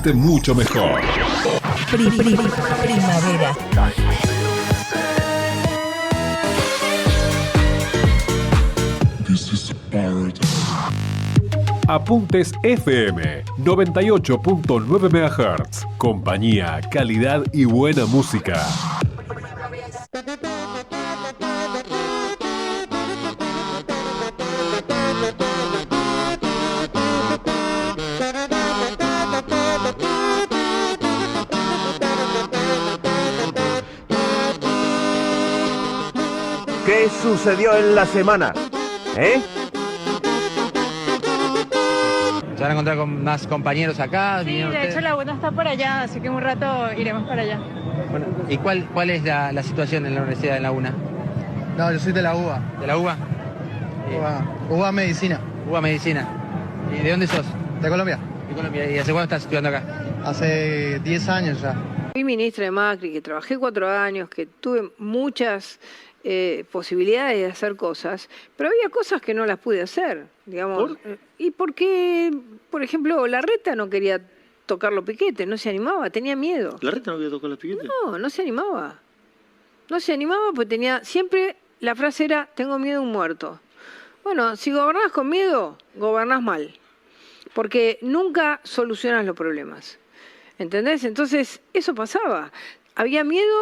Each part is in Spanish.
siente mucho mejor. Primavera. Apuntes FM 98.9 MHz. Compañía, calidad y buena música. ¿Qué sucedió en la semana? ¿Se van a encontrar con más compañeros acá? Sí, de hecho la UNA está por allá, así que en un rato iremos para allá. Bueno, ¿y cuál es la situación en la universidad de la UNA? No, yo soy de la UBA. ¿De la UBA? UBA Medicina. UBA Medicina. ¿Y de dónde sos? De Colombia. De Colombia. ¿Y hace cuánto estás estudiando acá? Hace 10 años ya. Fui ministra de Macri, que trabajé 4 años, que tuve muchas posibilidades de hacer cosas, pero había cosas que no las pude hacer, digamos. Y porque, por ejemplo, Larreta no quería tocar los piquetes, no se animaba, tenía miedo. ¿Larreta no quería tocar los piquetes? No se animaba. No se animaba porque tenía, siempre la frase era, tengo miedo a un muerto. Bueno, si gobernás con miedo, gobernás mal, porque nunca solucionas los problemas. ¿Entendés? Entonces, eso pasaba. Había miedo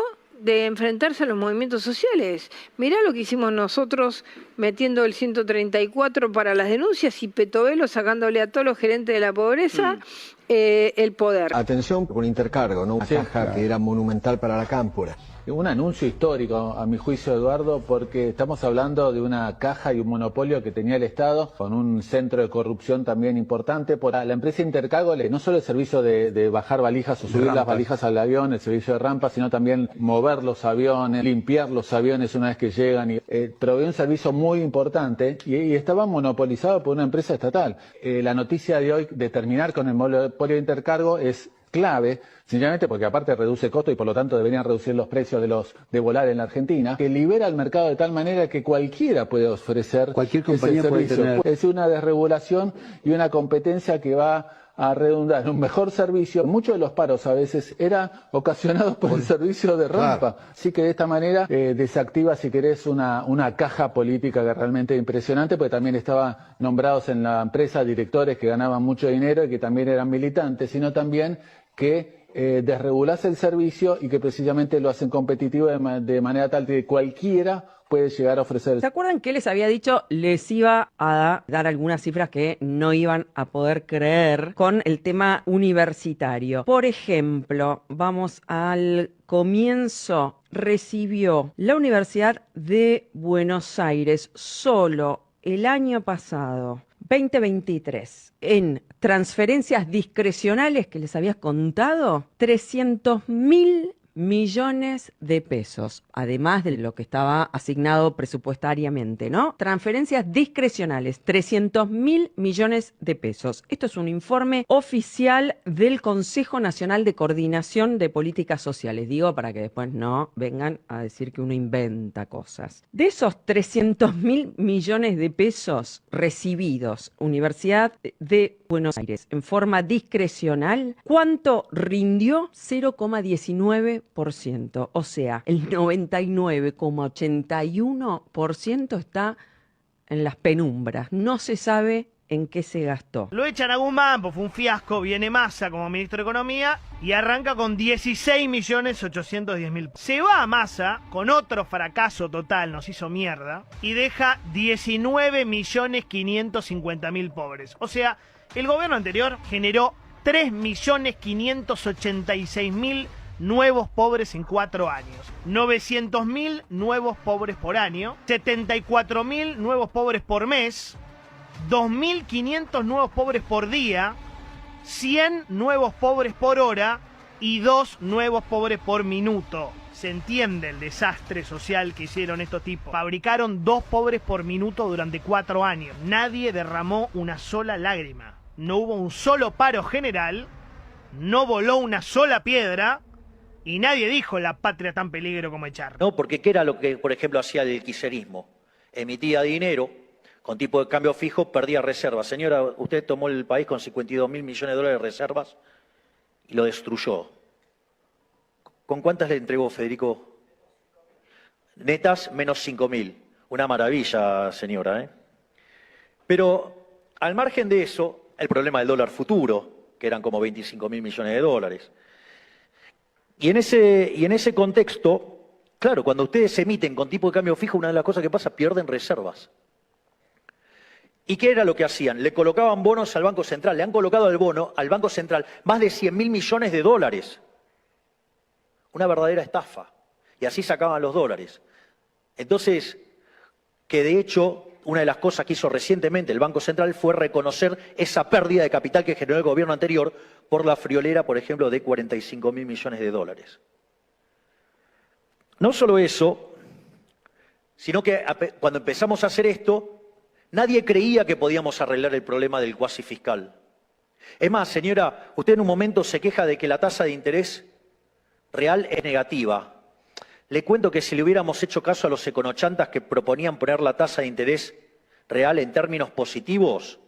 de enfrentarse a los movimientos sociales. Mirá lo que hicimos nosotros metiendo el 134 para las denuncias y Petovelo sacándole a todos los gerentes de la pobreza el poder. Atención con Intercargo, ¿no? Una caja que era monumental para la Cámpora. Un anuncio histórico, a mi juicio, Eduardo, porque estamos hablando de una caja y un monopolio que tenía el Estado, con un centro de corrupción también importante. Por la empresa Intercargo, no solo el servicio de bajar valijas o subir las valijas al avión, el servicio de rampas, sino también mover los aviones, limpiar los aviones una vez que llegan. Y provee un servicio muy importante y estaba monopolizado por una empresa estatal. La noticia de hoy de terminar con el monopolio de Intercargo es clave, sencillamente porque aparte reduce costos y por lo tanto deberían reducir los precios de volar en la Argentina, que libera el mercado de tal manera que cualquiera puede ofrecer cualquier compañía puede tener. Es una desregulación y una competencia que va a redundar en un mejor servicio. Muchos de los paros a veces eran ocasionados por el servicio de rampa. Claro. Así que de esta manera desactiva, si querés, una caja política que realmente es impresionante, porque también estaban nombrados en la empresa directores que ganaban mucho dinero y que también eran militantes, sino también que desregulase el servicio y que precisamente lo hacen competitivo de manera tal que cualquiera puede llegar a ofrecer. ¿Se acuerdan que les había dicho les iba a dar algunas cifras que no iban a poder creer con el tema universitario? Por ejemplo, vamos al comienzo, recibió la Universidad de Buenos Aires solo el año pasado, 2023, en transferencias discrecionales que les había contado, 300.000 millones de pesos, además de lo que estaba asignado presupuestariamente, ¿no? Transferencias discrecionales, 300.000 millones de pesos. Esto es un informe oficial del Consejo Nacional de Coordinación de Políticas Sociales. Digo, para que después no vengan a decir que uno inventa cosas. De esos 300.000 millones de pesos recibidos, Universidad de Buenos Aires, en forma discrecional, ¿cuánto rindió? 0,19%. O sea, el 99,81% está en las penumbras. No se sabe en qué se gastó. Lo echan a Guzmán, pues fue un fiasco, viene Massa como ministro de Economía y arranca con 16.810.000. Se va a Massa con otro fracaso total, nos hizo mierda, y deja 19.550.000 pobres. O sea, el gobierno anterior generó 3.586.000 nuevos pobres en 4 años, 900.000 nuevos pobres por año, 74.000 nuevos pobres por mes, 2.500 nuevos pobres por día, 100 nuevos pobres por hora y 2 nuevos pobres por minuto. Se entiende el desastre social que hicieron estos tipos. Fabricaron 2 pobres por minuto durante 4 años. Nadie derramó una sola lágrima. No hubo un solo paro general, no voló una sola piedra. Y nadie dijo la patria tan peligro como echar. No, porque ¿qué era lo que, por ejemplo, hacía el kirchnerismo? Emitía dinero, con tipo de cambio fijo, perdía reservas. Señora, usted tomó el país con 52.000 millones de dólares de reservas y lo destruyó. ¿Con cuántas le entregó Federico? Netas, menos 5.000. Una maravilla, señora, ¿eh? Pero al margen de eso, el problema del dólar futuro, que eran como 25.000 millones de dólares. Y en ese contexto, claro, cuando ustedes emiten con tipo de cambio fijo, una de las cosas que pasa, pierden reservas. ¿Y qué era lo que hacían? Le colocaban bonos al Banco Central. Le han colocado el bono al Banco Central más de 100.000 millones de dólares. Una verdadera estafa. Y así sacaban los dólares. Entonces, que de hecho, una de las cosas que hizo recientemente el Banco Central fue reconocer esa pérdida de capital que generó el gobierno anterior por la friolera, por ejemplo, de 45.000 millones de dólares. No solo eso, sino que cuando empezamos a hacer esto, nadie creía que podíamos arreglar el problema del cuasi fiscal. Es más, señora, usted en un momento se queja de que la tasa de interés real es negativa. Le cuento que si le hubiéramos hecho caso a los econochantas que proponían poner la tasa de interés real en términos positivos,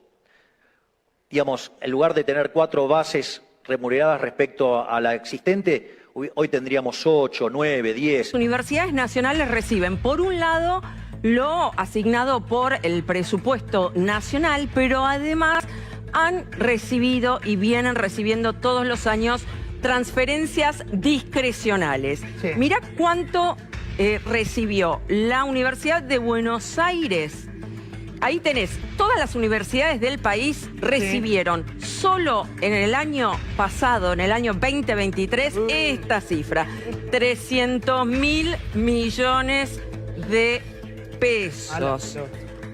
digamos, en lugar de tener 4 bases remuneradas respecto a la existente, hoy tendríamos 8, 9, 10. Las universidades nacionales reciben, por un lado, lo asignado por el presupuesto nacional, pero además han recibido y vienen recibiendo todos los años transferencias discrecionales. Sí. Mirá cuánto recibió la Universidad de Buenos Aires. Ahí tenés, todas las universidades del país recibieron solo en el año pasado, en el año 2023, esta cifra, 300.000 millones de pesos.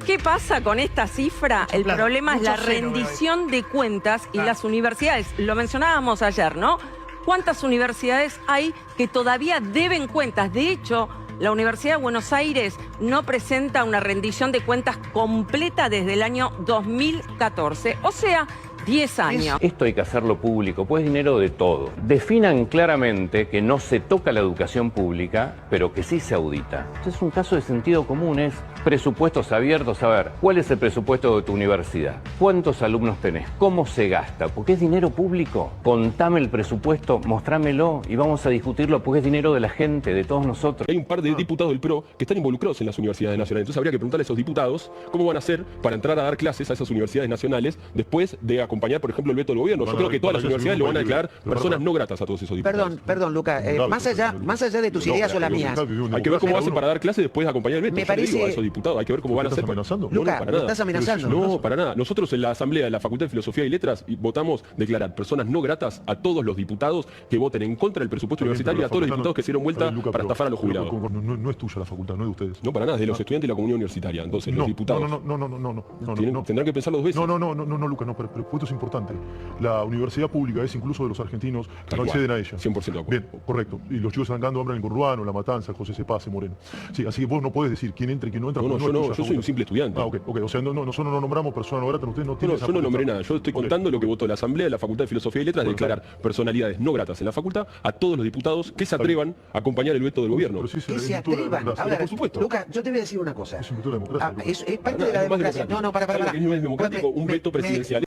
¿Qué pasa con esta cifra? El problema es la rendición de cuentas y las universidades. Lo mencionábamos ayer, ¿no? ¿Cuántas universidades hay que todavía deben cuentas? De hecho, la Universidad de Buenos Aires no presenta una rendición de cuentas completa desde el año 2014. O sea, 10 años. Esto hay que hacerlo público, pues es dinero de todo. Definan claramente que no se toca la educación pública, pero que sí se audita. Esto es un caso de sentido común, es presupuestos abiertos. A ver, ¿cuál es el presupuesto de tu universidad? ¿Cuántos alumnos tenés? ¿Cómo se gasta? Porque es dinero público. Contame el presupuesto, mostrámelo y vamos a discutirlo porque es dinero de la gente, de todos nosotros. Hay un par de diputados del PRO que están involucrados en las universidades nacionales. Entonces habría que preguntarle a esos diputados cómo van a hacer para entrar a dar clases a esas universidades nacionales después de acompañar, por ejemplo, el veto del gobierno. Yo creo que todas las universidades lo van a declarar personas no gratas a todos esos diputados. Perdón, Luca, más allá de tus ideas o las mías. Hay que ver cómo hacen para dar clases después de acompañar el veto. Me parece... a esos diputados, hay que ver cómo van a hacer. Luca, ¿lo estás amenazando? No, para nada. Nosotros en la Asamblea de la Facultad de Filosofía y Letras votamos declarar personas no gratas a todos los diputados que voten en contra del presupuesto universitario y a todos los diputados que se dieron vuelta para estafar a los jubilados. No es tuya la facultad, no es de ustedes. No, para nada, es de los estudiantes de la comunidad universitaria. Entonces, los diputados... No. Tendrán que pensarlo 2 veces. No, Luca, no, pero esto es importante. La universidad pública es incluso de los argentinos que no acceden a ella. 100% de acuerdo. Bien, correcto. Y los chicos están dando hambre en el Conurbano, La Matanza, José Cepaz, Moreno. Sí, así que vos no podés decir quién entra y quién no entra. Yo soy un simple estudiante. Ok. O sea, nosotros no nombramos personas no gratas, ustedes no tienen... Yo no nombré nada. Yo estoy contando lo que votó la Asamblea de la Facultad de Filosofía y Letras de declarar personalidades no gratas en la facultad a todos los diputados que se atrevan a acompañar el veto del gobierno. Que se atrevan. Ahora, por supuesto. Luca, yo te voy a decir una cosa. Es un veto de democracia. Es parte de la democracia. No, para. Es democrático, un veto presidencial.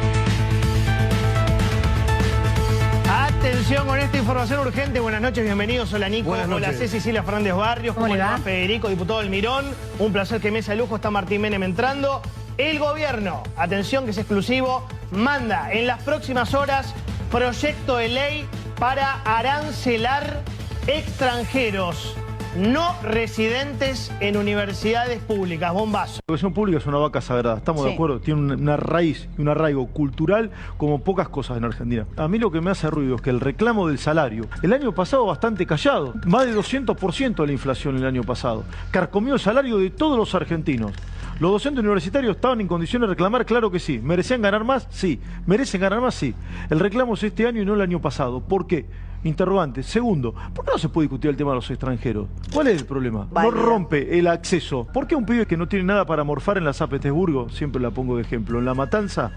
Atención con esta información urgente. Buenas noches, bienvenidos. Hola Nico, hola Cecilia Fernández Barrios, ¿cómo le va? Federico, diputado del Mirón. Un placer que mesa de lujo está Martín Menem entrando. El gobierno, atención que es exclusivo, manda en las próximas horas proyecto de ley para arancelar extranjeros no residentes en universidades públicas. Bombazo. La educación pública es una vaca sagrada, estamos de acuerdo, tiene una raíz y un arraigo cultural como pocas cosas en Argentina. A mí lo que me hace ruido es que el reclamo del salario, el año pasado bastante callado, más de 200% de la inflación el año pasado, carcomió el salario de todos los argentinos. ¿Los docentes universitarios estaban en condiciones de reclamar? Claro que sí. ¿Merecían ganar más? Sí. ¿Merecen ganar más? Sí. El reclamo es este año y no el año pasado. ¿Por qué? Interrogante. Segundo, ¿por qué no se puede discutir el tema de los extranjeros? ¿Cuál es el problema? No rompe el acceso. ¿Por qué un pibe que no tiene nada para morfar en la San Petersburgo, siempre la pongo de ejemplo, en La Matanza,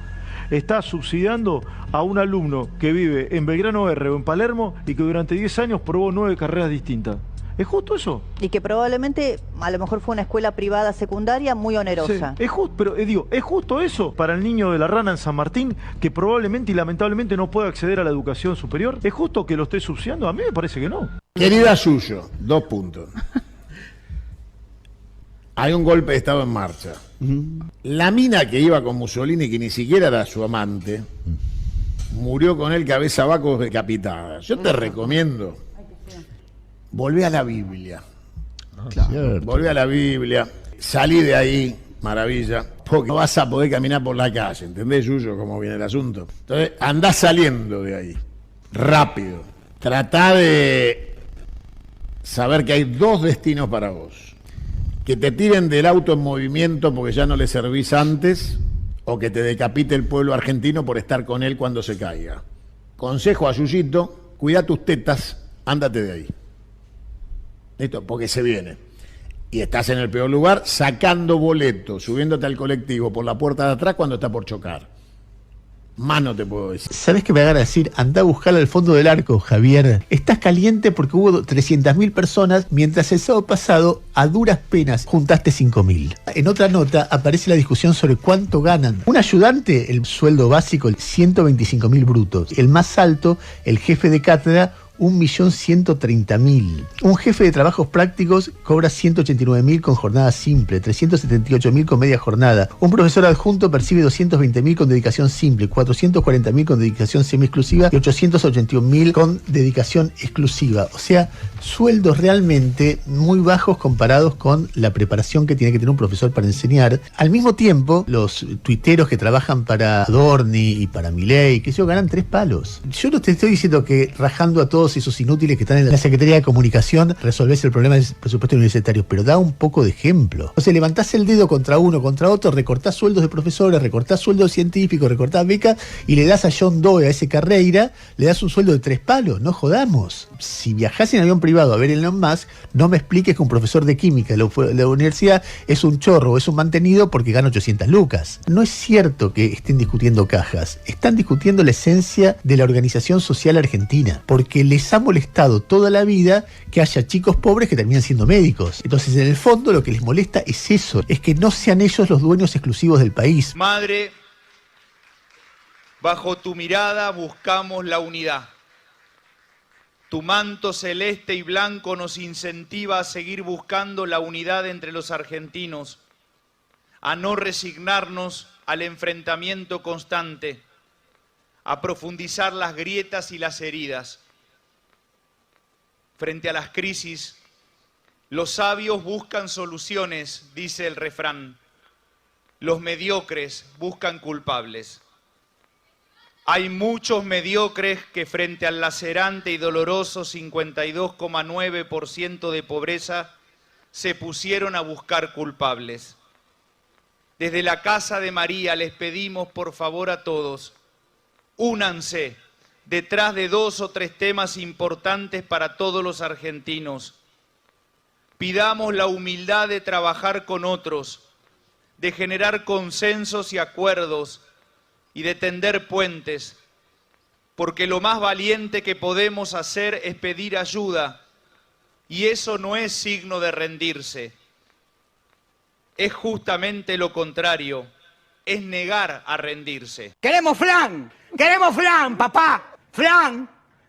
está subsidiando a un alumno que vive en Belgrano R o en Palermo y que durante 10 años probó 9 carreras distintas? Es justo eso. Y que probablemente, a lo mejor fue una escuela privada secundaria muy onerosa. Sí, es justo, pero digo, es justo eso para el niño de la Rana en San Martín, que probablemente y lamentablemente no pueda acceder a la educación superior. ¿Es justo que lo esté subsidiando? A mí me parece que no. Querida Suyo, 2 puntos. Hay un golpe de Estado en marcha. La mina que iba con Mussolini, que ni siquiera era su amante, murió con él cabeza abajo decapitada. Yo te recomiendo, volvé a la Biblia. Volvé a la Biblia, salí de ahí, maravilla, porque no vas a poder caminar por la calle, ¿entendés, Yuyo, cómo viene el asunto? Entonces, andás saliendo de ahí, rápido. Tratá de saber que hay 2 destinos para vos. Que te tiren del auto en movimiento porque ya no le servís antes, o que te decapite el pueblo argentino por estar con él cuando se caiga. Consejo a Yuyito, cuida tus tetas, ándate de ahí. ¿Listo? Porque se viene. Y estás en el peor lugar, sacando boletos, subiéndote al colectivo por la puerta de atrás cuando está por chocar. Más no te puedo decir. ¿Sabés qué me van a decir? Andá a buscarla al fondo del arco, Javier. Estás caliente porque hubo 300.000 personas, mientras el sábado pasado, a duras penas, juntaste 5.000. En otra nota aparece la discusión sobre cuánto ganan. Un ayudante, el sueldo básico, 125.000 brutos. El más alto, el jefe de cátedra, 1.130.000. Un jefe de trabajos prácticos cobra 189.000 con jornada simple, 378.000 con media jornada. Un profesor adjunto percibe 220.000 con dedicación simple, 440.000 con dedicación semi-exclusiva y 881.000 con dedicación exclusiva. O sea, sueldos realmente muy bajos comparados con la preparación que tiene que tener un profesor para enseñar. Al mismo tiempo, los tuiteros que trabajan para Adorni y para Milei, que ganan 3 palos. Yo no te estoy diciendo que rajando a todos esos inútiles que están en la Secretaría de Comunicación resolvés el problema del presupuesto universitario, pero da un poco de ejemplo. O sea, levantás el dedo contra uno, contra otro, recortás sueldos de profesores, recortás sueldos científicos, recortás becas y le das a John Doe, a ese Carreira, le das un sueldo de 3 palos. No jodamos. Si viajás en avión privado a ver el Elon Musk, no me expliques que un profesor de química de la universidad es un chorro o es un mantenido porque gana 800 lucas. No es cierto que estén discutiendo cajas, están discutiendo la esencia de la organización social argentina, porque les ha molestado toda la vida que haya chicos pobres que terminan siendo médicos. Entonces, en el fondo, lo que les molesta es eso, es que no sean ellos los dueños exclusivos del país. Madre, bajo tu mirada buscamos la unidad. Tu manto celeste y blanco nos incentiva a seguir buscando la unidad entre los argentinos, a no resignarnos al enfrentamiento constante, a profundizar las grietas y las heridas. Frente a las crisis, los sabios buscan soluciones, dice el refrán. Los mediocres buscan culpables. Hay muchos mediocres que frente al lacerante y doloroso 52,9% de pobreza se pusieron a buscar culpables. Desde la Casa de María les pedimos por favor a todos, únanse detrás de 2 o 3 temas importantes para todos los argentinos. Pidamos la humildad de trabajar con otros, de generar consensos y acuerdos y de tender puentes, porque lo más valiente que podemos hacer es pedir ayuda, y eso no es signo de rendirse. Es justamente lo contrario, es negar a rendirse. ¡Queremos flan! ¡Queremos flan, papá! ¡Flan!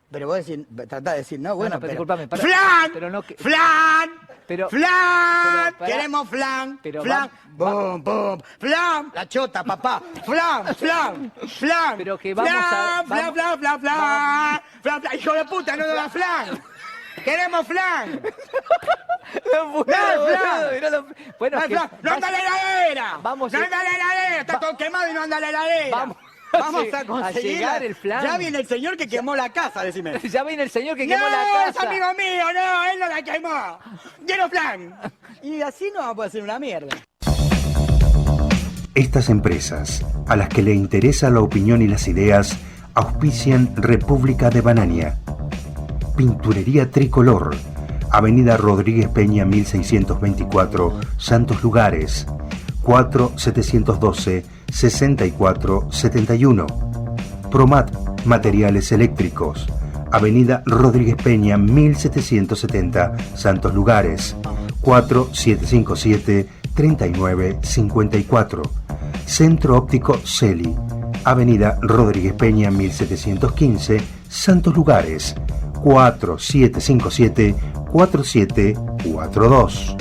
Pero vos tratás de decir, no, bueno, pero disculpame, ¡flan! Pero no, ¡flan! Pero, ¡flan! ¡Queremos flan! Pero ¡flan! ¡Bum, bum! ¡Flan! ¡La chota, papá! ¡Flan! ¡Flan! ¡Flan! Pero que vamos a... ¡Flan, flan, flan, flan! ¡Flan, flan! ¡Hijo de puta, no da flan! ¡Queremos flan! ¡No, flan! Bueno, ¡no anda la heladera! ¡No anda la heladera! ¡Está todo quemado y no anda la heladera! Vamos a conseguir el flan. Ya viene el señor que quemó la casa, decime. Ya viene el señor que quemó la casa. No, es amigo mío, no, él no la quemó. Quiero flan. Y así no vamos a hacer una mierda. Estas empresas, a las que le interesa la opinión y las ideas, auspician República de Banania. Pinturería Tricolor, Avenida Rodríguez Peña 1624, Santos Lugares, 4712-6471. Promat Materiales Eléctricos, Avenida Rodríguez Peña 1770, Santos Lugares, 4757-3954. Centro Óptico Celi, Avenida Rodríguez Peña 1715, Santos Lugares, 4757-4742.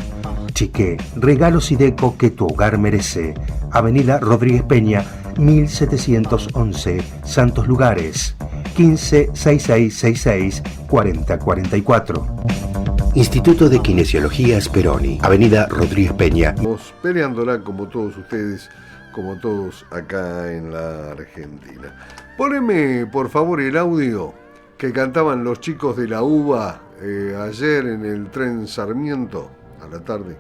Chique, regalos y deco que tu hogar merece. Avenida Rodríguez Peña 1711, Santos Lugares, 156666-4044. Instituto de Kinesiología Speroni, Avenida Rodríguez Peña. Estamos peleándola como todos ustedes, como todos acá en la Argentina. Poneme, por favor, el audio que cantaban los chicos de la UBA ayer en el tren Sarmiento a la tarde.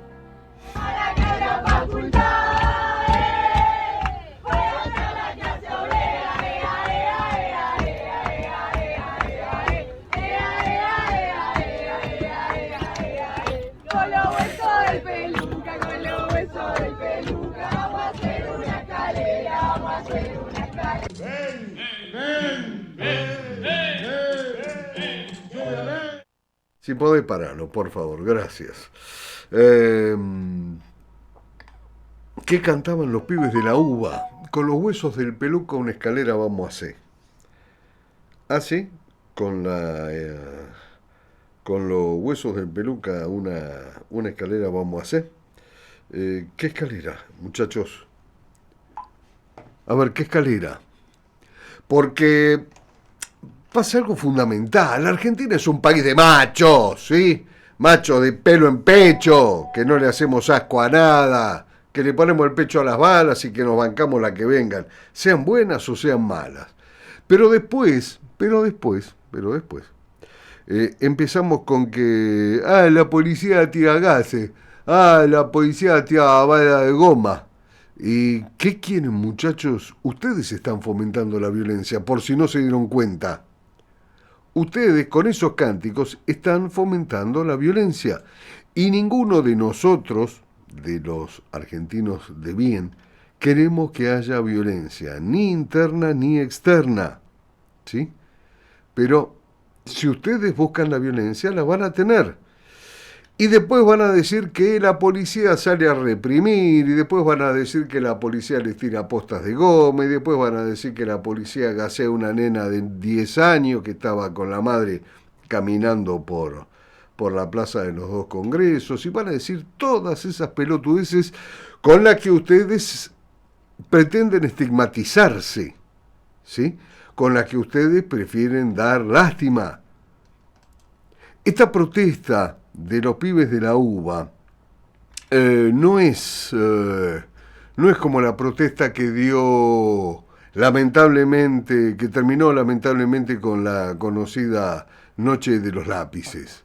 Si podés pararlo, por favor, gracias. ¿Qué cantaban los pibes de la UBA? Con los huesos del peluca una escalera vamos a hacer. ¿Así? Con los huesos del peluca una escalera vamos a hacer. ¿Qué escalera, muchachos? A ver, ¿qué escalera? Porque pasa algo fundamental. La Argentina es un país de machos, ¿sí? Machos de pelo en pecho, que no le hacemos asco a nada, que le ponemos el pecho a las balas y que nos bancamos la que vengan, sean buenas o sean malas. Pero después, empezamos con que, la policía tira gases, la policía tira bala de goma. ¿Y qué quieren, muchachos? Ustedes están fomentando la violencia, por si no se dieron cuenta. Ustedes con esos cánticos están fomentando la violencia. Y ninguno de nosotros, de los argentinos de bien, queremos que haya violencia, ni interna ni externa. ¿Sí? Pero si ustedes buscan la violencia, la van a tener. Y después van a decir que la policía sale a reprimir, y después van a decir que la policía les tira postas de goma, y después van a decir que la policía gasea a una nena de 10 años que estaba con la madre caminando por la plaza de los 2 congresos, y van a decir todas esas pelotudeces con las que ustedes pretenden estigmatizarse, ¿sí? Con las que ustedes prefieren dar lástima. Esta protesta de los pibes de la UBA no es como la protesta que terminó lamentablemente con la conocida Noche de los Lápices.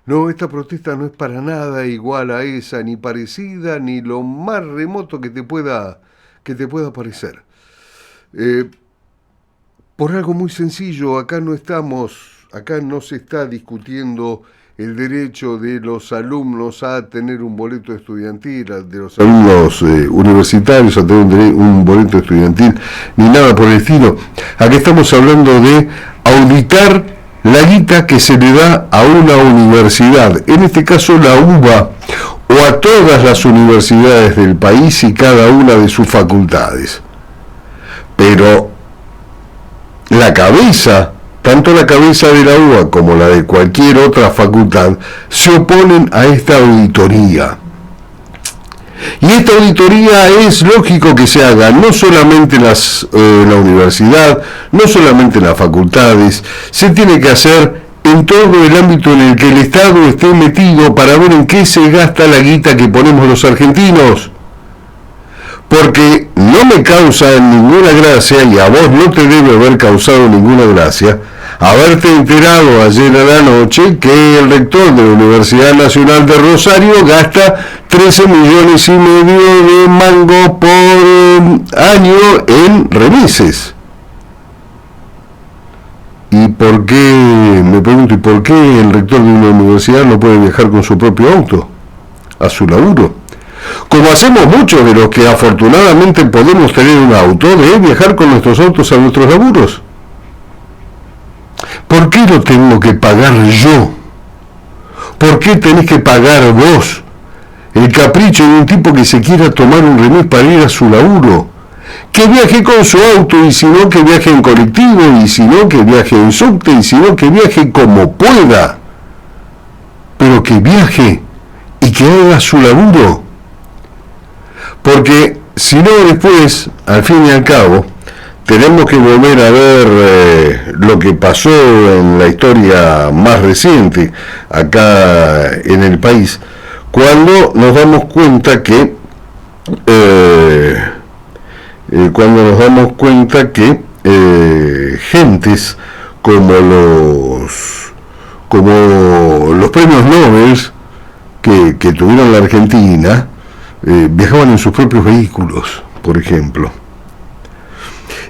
No, esta protesta no es para nada igual a esa, ni parecida, ni lo más remoto que te pueda parecer. Por algo muy sencillo, acá no se está discutiendo el derecho de los alumnos a tener un boleto estudiantil, de los alumnos universitarios a tener un boleto estudiantil, ni nada por el estilo. Aquí estamos hablando de auditar la guita que se le da a una universidad, en este caso la UBA, o a todas las universidades del país y cada una de sus facultades. Pero tanto la cabeza de la UBA como la de cualquier otra facultad se oponen a esta auditoría. Y esta auditoría es lógico que se haga no solamente en la universidad, no solamente en las facultades, se tiene que hacer en todo el ámbito en el que el Estado esté metido para ver en qué se gasta la guita que ponemos los argentinos. Porque no me causa ninguna gracia, y a vos no te debe haber causado ninguna gracia, haberte enterado ayer a la noche que el rector de la Universidad Nacional de Rosario gasta 13 millones y medio de mango por año en remises. ¿Y por qué, me pregunto, por qué el rector de una universidad no puede viajar con su propio auto a su laburo? Como hacemos muchos de los que afortunadamente podemos tener un auto, de viajar con nuestros autos a nuestros laburos. ¿Por qué lo tengo que pagar yo? ¿Por qué tenés que pagar vos el capricho de un tipo que se quiera tomar un remis para ir a su laburo? Que viaje con su auto, y si no que viaje en colectivo, y si no que viaje en subte, y si no que viaje como pueda, pero que viaje y que haga su laburo, porque si no después, al fin y al cabo, tenemos que volver a ver lo que pasó en la historia más reciente acá en el país, cuando nos damos cuenta que gentes como los premios Nobel que tuvieron la Argentina viajaban en sus propios vehículos, por ejemplo.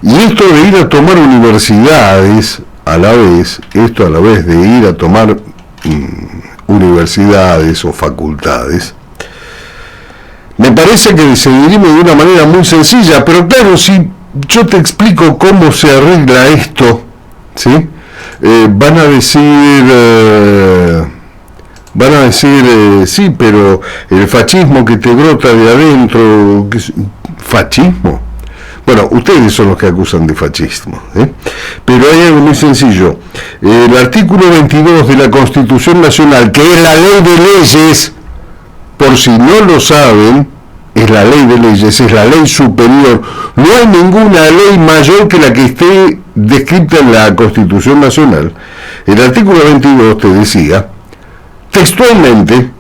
Y esto de ir a tomar universidades a la vez de ir a tomar universidades o facultades, me parece que se dirime de una manera muy sencilla, pero claro, si yo te explico cómo se arregla esto, ¿sí? Van a decir, sí, pero el fascismo que te brota de adentro, ¿fascismo? Bueno, ustedes son los que acusan de fascismo, ¿eh? Pero hay algo muy sencillo. El artículo 22 de la Constitución Nacional, que es la ley de leyes, por si no lo saben, es la ley de leyes, es la ley superior. No hay ninguna ley mayor que la que esté descrita en la Constitución Nacional. El artículo 22 te decía, textualmente,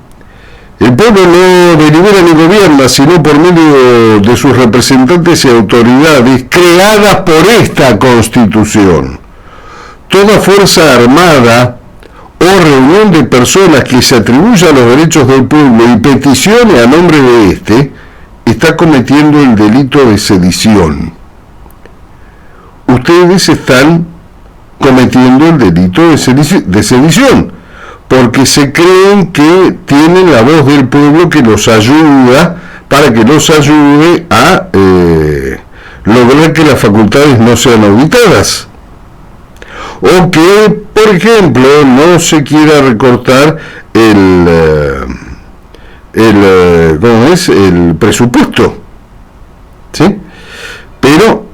el pueblo no delibera ni gobierna, sino por medio de sus representantes y autoridades creadas por esta Constitución. Toda fuerza armada o reunión de personas que se atribuya los derechos del pueblo y peticione a nombre de éste, está cometiendo el delito de sedición. Ustedes están cometiendo el delito de sedición, porque se creen que tienen la voz del pueblo que los ayuda, para que los ayude a lograr que las facultades no sean auditadas. O que, por ejemplo, no se quiera recortar el presupuesto, ¿sí? Pero,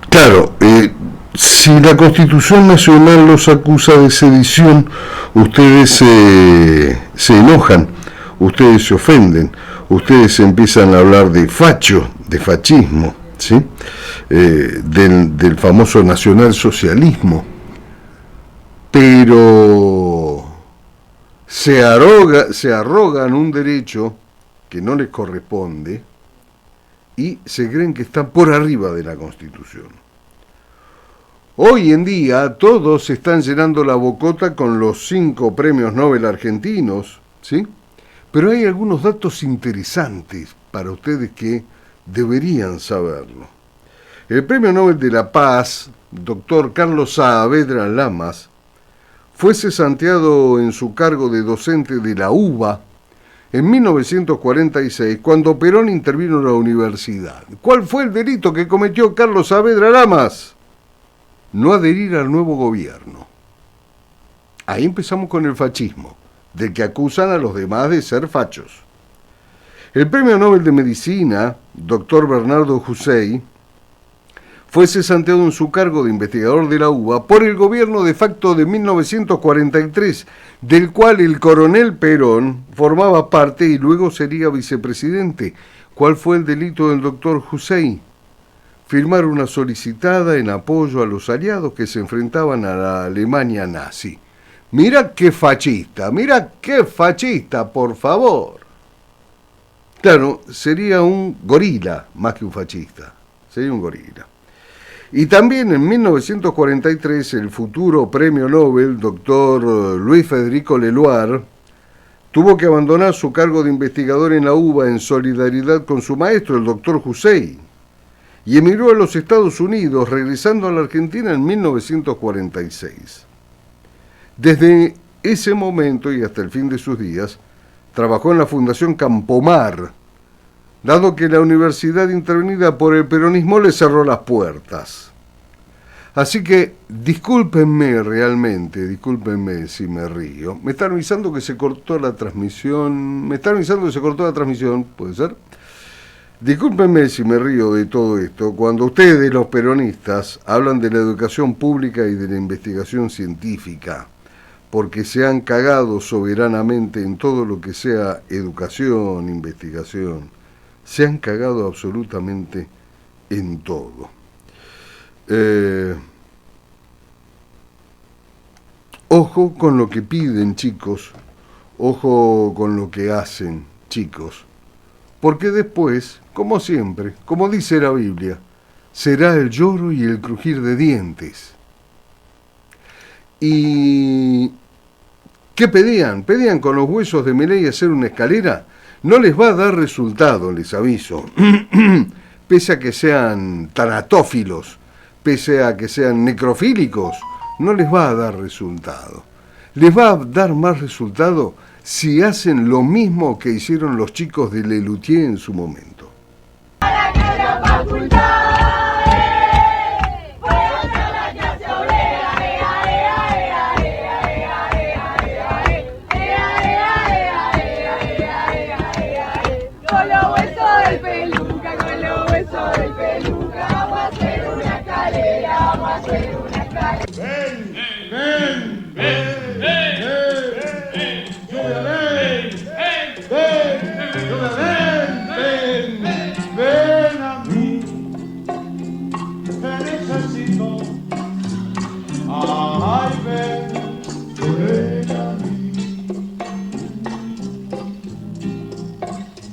claro, si la Constitución Nacional los acusa de sedición, ustedes se enojan, ustedes se ofenden, ustedes empiezan a hablar de facho, de fascismo, ¿sí? Del famoso nacionalsocialismo. Pero se arrogan un derecho que no les corresponde y se creen que están por arriba de la Constitución. Hoy en día todos se están llenando la bocota con los 5 premios Nobel argentinos, ¿sí? Pero hay algunos datos interesantes para ustedes que deberían saberlo. El Premio Nobel de la Paz, doctor Carlos Saavedra Lamas, fue cesanteado en su cargo de docente de la UBA en 1946, cuando Perón intervino en la universidad. ¿Cuál fue el delito que cometió Carlos Saavedra Lamas? No adherir al nuevo gobierno. Ahí empezamos con el fascismo, del que acusan a los demás de ser fachos. El Premio Nobel de Medicina, doctor Bernardo Hussein, fue cesanteado en su cargo de investigador de la UBA por el gobierno de facto de 1943, del cual el coronel Perón formaba parte y luego sería vicepresidente. ¿Cuál fue el delito del doctor Hussein? Firmar una solicitada en apoyo a los aliados que se enfrentaban a la Alemania nazi. Mira qué fascista, por favor. Claro, sería un gorila más que un fascista, sería un gorila. Y también en 1943 el futuro premio Nobel, doctor Luis Federico Leloir, tuvo que abandonar su cargo de investigador en la UBA en solidaridad con su maestro, el doctor Hussein, y emigró a los Estados Unidos, regresando a la Argentina en 1946. Desde ese momento y hasta el fin de sus días, trabajó en la Fundación Campomar, dado que la universidad intervenida por el peronismo le cerró las puertas. Así que discúlpenme realmente, discúlpenme si me río. Me están avisando que se cortó la transmisión. ¿Puede ser? Discúlpenme si me río de todo esto. Cuando ustedes, los peronistas, hablan de la educación pública y de la investigación científica, porque se han cagado soberanamente en todo lo que sea educación, investigación, se han cagado absolutamente en todo. Ojo con lo que piden, chicos, ojo con lo que hacen, chicos, porque después, como siempre, como dice la Biblia, será el lloro y el crujir de dientes. ¿Y qué pedían? ¿Pedían con los huesos de Milei hacer una escalera? No les va a dar resultado, les aviso. Pese a que sean tanatófilos, pese a que sean necrofílicos, no les va a dar resultado. Les va a dar más resultado si hacen lo mismo que hicieron los chicos de Lelutier en su momento.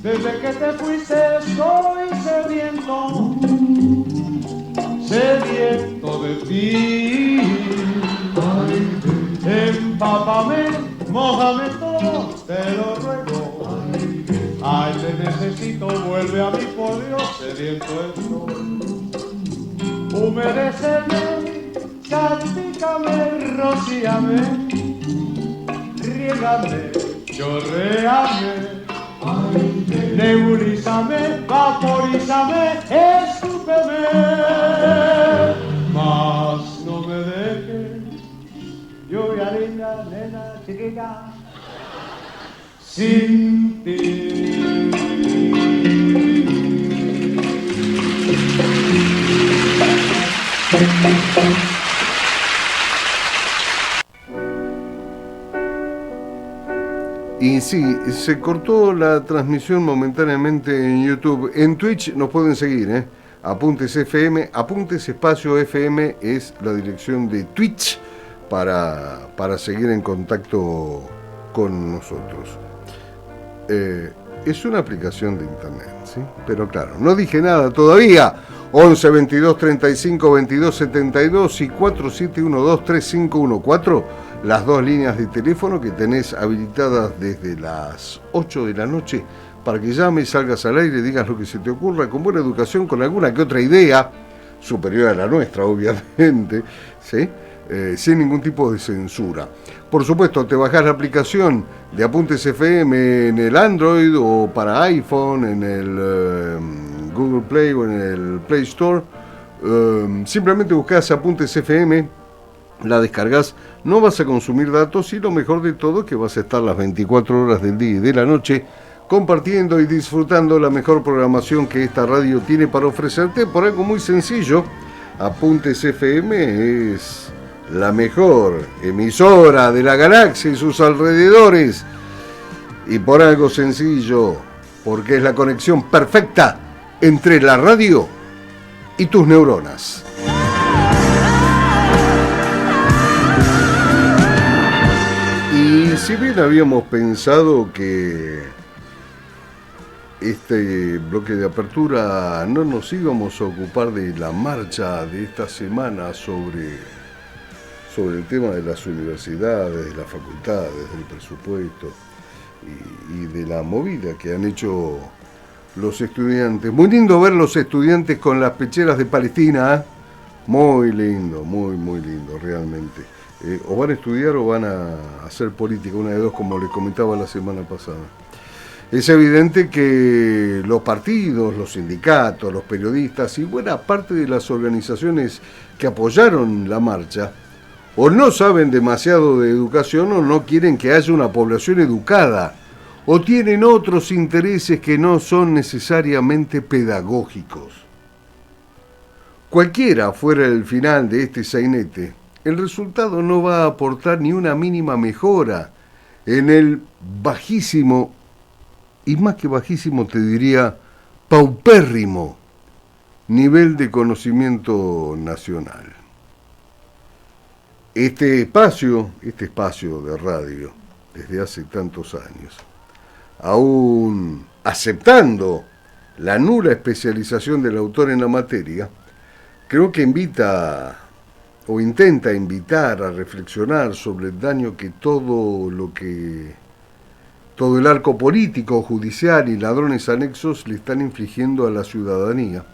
Desde que te fuiste estoy sediento de ti. Empápame, mójame todo, te lo ruego. Ay, te necesito, vuelve a mí, por Dios, sediento estoy. Humedéceme, salpícame, rocíame, riégame, chorréame. Nebulízame, vaporízame, escúpeme, mas no me dejes, lluvia linda, nena chiquita, sin ti. Y sí, se cortó la transmisión momentáneamente en YouTube. En Twitch nos pueden seguir, ¿eh? Apuntes FM, Apuntes Espacio FM es la dirección de Twitch para seguir en contacto con nosotros. Es una aplicación de internet, ¿sí? Pero claro, no dije nada todavía. 11 22 35 22 72 y 4712 3514, las dos líneas de teléfono que tenés habilitadas desde las 8 de la noche para que llames, salgas al aire, digas lo que se te ocurra, con buena educación, con alguna que otra idea, superior a la nuestra, obviamente, ¿sí? Sin ningún tipo de censura. Por supuesto, te bajás la aplicación de Apuntes FM en el Android o para iPhone, en el Google Play o en el Play Store. Simplemente buscás Apuntes FM, la descargas, no vas a consumir datos y lo mejor de todo es que vas a estar las 24 horas del día y de la noche compartiendo y disfrutando la mejor programación que esta radio tiene para ofrecerte por algo muy sencillo. Apuntes FM es la mejor emisora de la galaxia y sus alrededores, y por algo sencillo, porque es la conexión perfecta entre la radio y tus neuronas. Y si bien habíamos pensado que este bloque de apertura no nos íbamos a ocupar de la marcha de esta semana sobre el tema de las universidades, de las facultades, del presupuesto y de la movida que han hecho los estudiantes. Muy lindo ver los estudiantes con las pecheras de Palestina, ¿eh? Muy lindo, muy lindo, realmente. O van a estudiar o van a hacer política, una de dos, como les comentaba la semana pasada. Es evidente que los partidos, los sindicatos, los periodistas y buena parte de las organizaciones que apoyaron la marcha o no saben demasiado de educación o no quieren que haya una población educada o tienen otros intereses que no son necesariamente pedagógicos. Cualquiera fuera el final de este sainete, el resultado no va a aportar ni una mínima mejora en el bajísimo, y más que bajísimo te diría paupérrimo, nivel de conocimiento nacional. Este espacio de radio, desde hace tantos años, aún aceptando la nula especialización del autor en la materia, creo que invita o intenta invitar a reflexionar sobre el daño que todo el arco político, judicial y ladrones anexos le están infligiendo a la ciudadanía,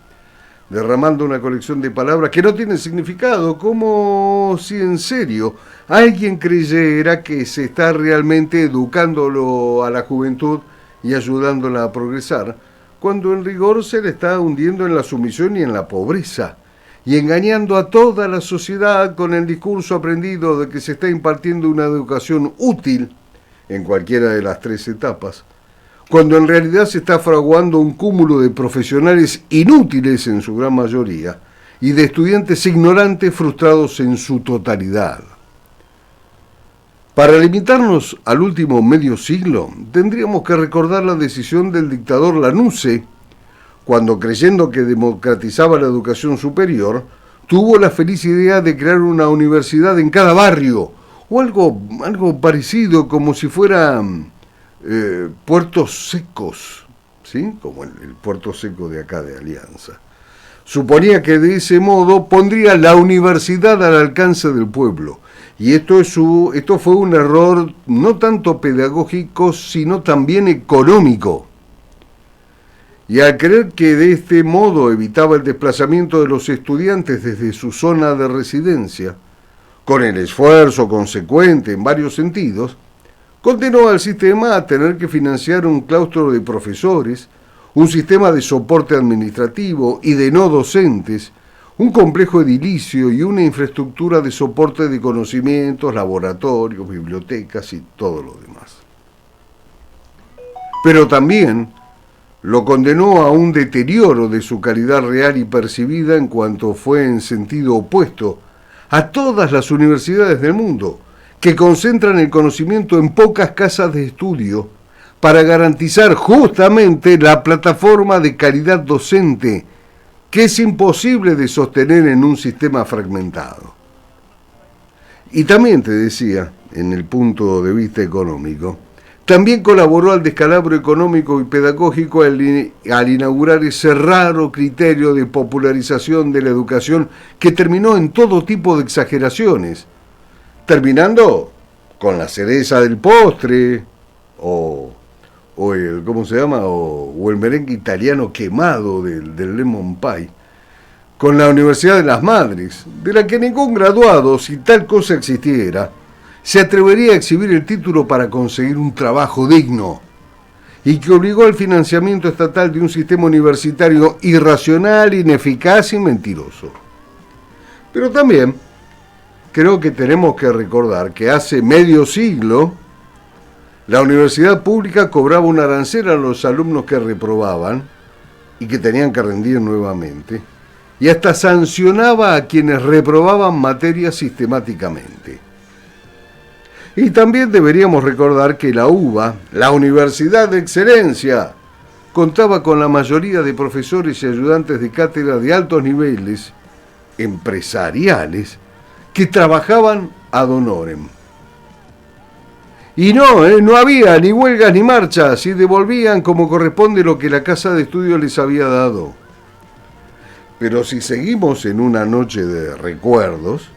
derramando una colección de palabras que no tienen significado, como si en serio alguien creyera que se está realmente educándolo a la juventud y ayudándola a progresar, cuando en rigor se le está hundiendo en la sumisión y en la pobreza, y engañando a toda la sociedad con el discurso aprendido de que se está impartiendo una educación útil en cualquiera de las 3 etapas, cuando en realidad se está fraguando un cúmulo de profesionales inútiles en su gran mayoría y de estudiantes ignorantes frustrados en su totalidad. Para limitarnos al último medio siglo, tendríamos que recordar la decisión del dictador Lanusse, cuando, creyendo que democratizaba la educación superior, tuvo la feliz idea de crear una universidad en cada barrio, o algo parecido, como si fueran puertos secos, ¿sí? Como el puerto seco de acá de Alianza. Suponía que de ese modo pondría la universidad al alcance del pueblo, y esto fue un error no tanto pedagógico, sino también económico. Y al creer que de este modo evitaba el desplazamiento de los estudiantes desde su zona de residencia, con el esfuerzo consecuente en varios sentidos, condenó al sistema a tener que financiar un claustro de profesores, un sistema de soporte administrativo y de no docentes, un complejo edilicio y una infraestructura de soporte de conocimientos, laboratorios, bibliotecas y todo lo demás. Pero también lo condenó a un deterioro de su calidad real y percibida en cuanto fue en sentido opuesto a todas las universidades del mundo, que concentran el conocimiento en pocas casas de estudio para garantizar justamente la plataforma de calidad docente que es imposible de sostener en un sistema fragmentado. Y también te decía, en el punto de vista económico, también colaboró al descalabro económico y pedagógico al inaugurar ese raro criterio de popularización de la educación que terminó en todo tipo de exageraciones, terminando con la cereza del postre o el, ¿cómo se llama? O el merengue italiano quemado del lemon pie, con la Universidad de las Madres, de la que ningún graduado, si tal cosa existiera, se atrevería a exhibir el título para conseguir un trabajo digno, y que obligó al financiamiento estatal de un sistema universitario irracional, ineficaz y mentiroso. Pero también creo que tenemos que recordar que hace medio siglo la universidad pública cobraba un arancel a los alumnos que reprobaban y que tenían que rendir nuevamente, y hasta sancionaba a quienes reprobaban materias sistemáticamente. Y también deberíamos recordar que la UBA, la Universidad de Excelencia, contaba con la mayoría de profesores y ayudantes de cátedra de altos niveles, empresariales, que trabajaban ad honorem. Y no había ni huelgas ni marchas, y devolvían como corresponde lo que la casa de estudio les había dado. Pero si seguimos en una noche de recuerdos,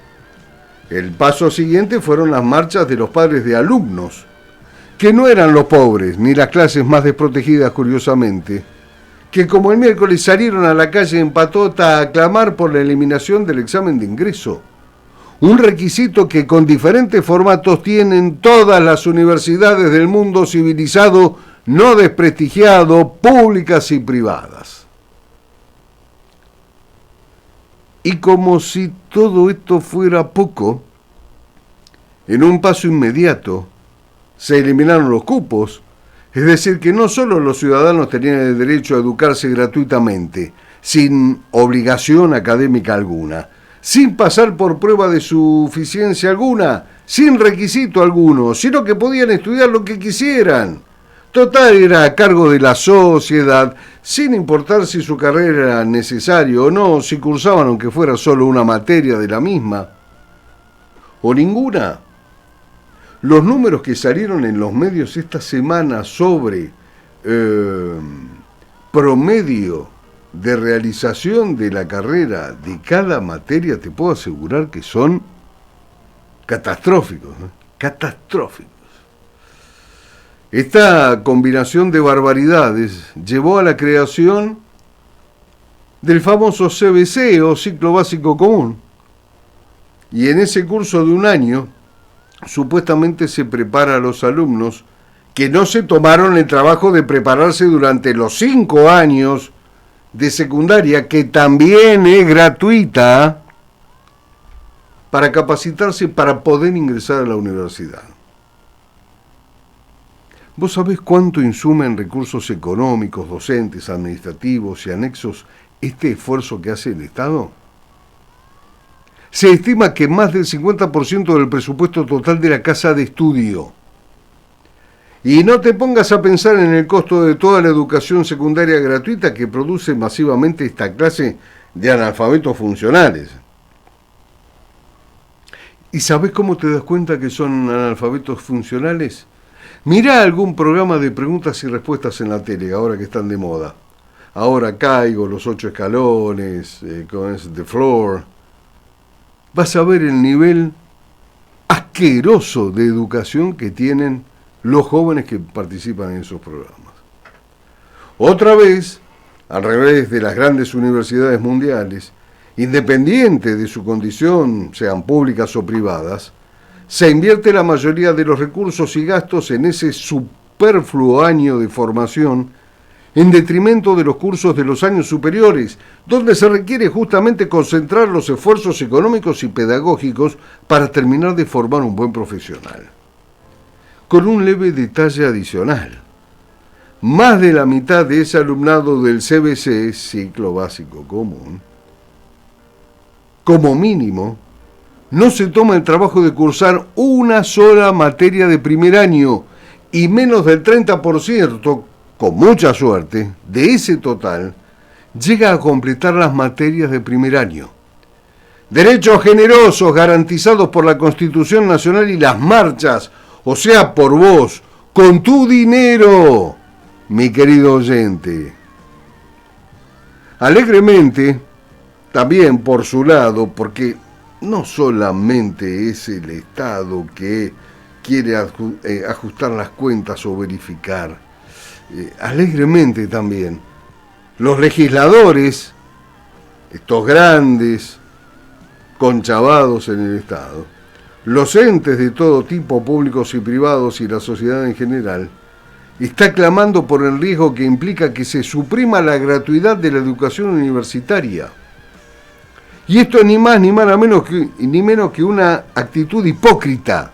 el paso siguiente fueron las marchas de los padres de alumnos, que no eran los pobres, ni las clases más desprotegidas, curiosamente, que como el miércoles salieron a la calle en patota a clamar por la eliminación del examen de ingreso, un requisito que con diferentes formatos tienen todas las universidades del mundo civilizado no desprestigiado, públicas y privadas. Y como si todo esto fuera poco, en un paso inmediato se eliminaron los cupos, es decir, que no solo los ciudadanos tenían el derecho a educarse gratuitamente, sin obligación académica alguna, sin pasar por prueba de suficiencia alguna, sin requisito alguno, sino que podían estudiar lo que quisieran. Total, era a cargo de la sociedad, sin importar si su carrera era necesaria o no, si cursaban aunque fuera solo una materia de la misma, o ninguna. Los números que salieron en los medios esta semana sobre promedio de realización de la carrera de cada materia, te puedo asegurar que son catastróficos, ¿no? Catastróficos. Esta combinación de barbaridades llevó a la creación del famoso CBC o Ciclo Básico Común. Y en ese curso de un año, supuestamente se prepara a los alumnos que no se tomaron el trabajo de prepararse durante los 5 años de secundaria, que también es gratuita, para capacitarse para poder ingresar a la universidad. ¿Vos sabés cuánto insume en recursos económicos, docentes, administrativos y anexos este esfuerzo que hace el Estado? Se estima que más del 50% del presupuesto total de la casa de estudio. Y no te pongas a pensar en el costo de toda la educación secundaria gratuita que produce masivamente esta clase de analfabetos funcionales. ¿Y sabés cómo te das cuenta que son analfabetos funcionales? Mirá algún programa de preguntas y respuestas en la tele, ahora que están de moda. Ahora Caigo, Los 8 escalones, The Floor. Vas a ver el nivel asqueroso de educación que tienen los jóvenes que participan en esos programas. Otra vez, al revés de las grandes universidades mundiales, independiente de su condición, sean públicas o privadas, se invierte la mayoría de los recursos y gastos en ese superfluo año de formación en detrimento de los cursos de los años superiores, donde se requiere justamente concentrar los esfuerzos económicos y pedagógicos para terminar de formar un buen profesional. Con un leve detalle adicional: más de la mitad de ese alumnado del CBC, Ciclo Básico Común, como mínimo, no se toma el trabajo de cursar una sola materia de primer año, y menos del 30%, con mucha suerte, de ese total, llega a completar las materias de primer año. Derechos generosos garantizados por la Constitución Nacional y las marchas, o sea, por vos, con tu dinero, mi querido oyente. Alegremente, también por su lado, porque no solamente es el Estado que quiere ajustar las cuentas o verificar, alegremente también los legisladores, estos grandes conchavados en el Estado, los entes de todo tipo, públicos y privados, y la sociedad en general, está clamando por el riesgo que implica que se suprima la gratuidad de la educación universitaria. Y esto ni más ni menos que una actitud hipócrita,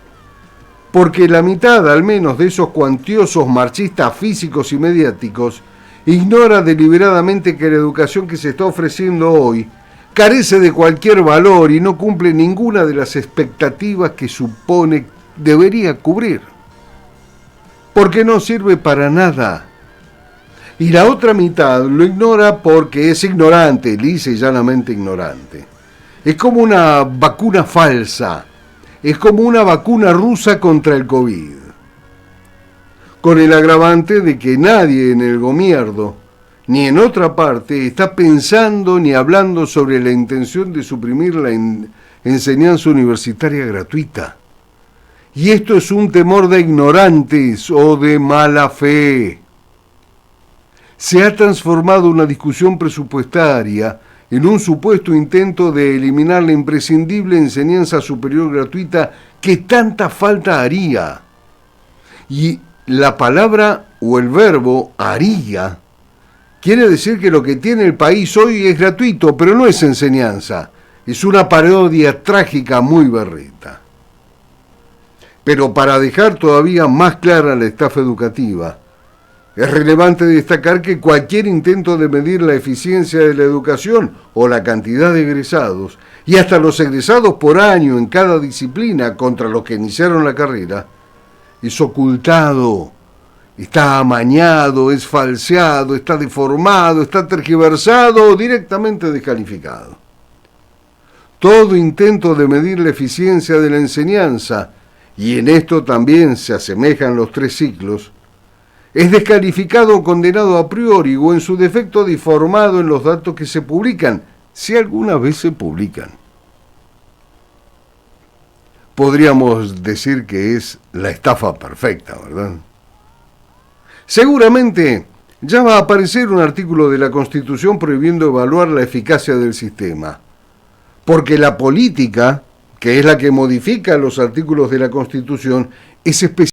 porque la mitad al menos de esos cuantiosos marchistas físicos y mediáticos ignora deliberadamente que la educación que se está ofreciendo hoy carece de cualquier valor y no cumple ninguna de las expectativas que supone debería cubrir, porque no sirve para nada. Y la otra mitad lo ignora porque es ignorante, lisa y llanamente ignorante. Es como una vacuna falsa, es como una vacuna rusa contra el COVID, con el agravante de que nadie en el gobierno ni en otra parte está pensando ni hablando sobre la intención de suprimir la enseñanza universitaria gratuita. Y esto es un temor de ignorantes o de mala fe. Se ha transformado una discusión presupuestaria en un supuesto intento de eliminar la imprescindible enseñanza superior gratuita que tanta falta haría. Y la palabra o el verbo haría quiere decir que lo que tiene el país hoy es gratuito, pero no es enseñanza. Es una parodia trágica muy berreta. Pero para dejar todavía más clara la estafa educativa, es relevante destacar que cualquier intento de medir la eficiencia de la educación o la cantidad de egresados, y hasta los egresados por año en cada disciplina contra los que iniciaron la carrera, es ocultado, está amañado, es falseado, está deformado, está tergiversado o directamente descalificado. Todo intento de medir la eficiencia de la enseñanza, y en esto también se asemejan los 3 ciclos, es descalificado o condenado a priori o en su defecto deformado en los datos que se publican, si alguna vez se publican. Podríamos decir que es la estafa perfecta, ¿verdad? Seguramente ya va a aparecer un artículo de la Constitución prohibiendo evaluar la eficacia del sistema, porque la política, que es la que modifica los artículos de la Constitución, es especial.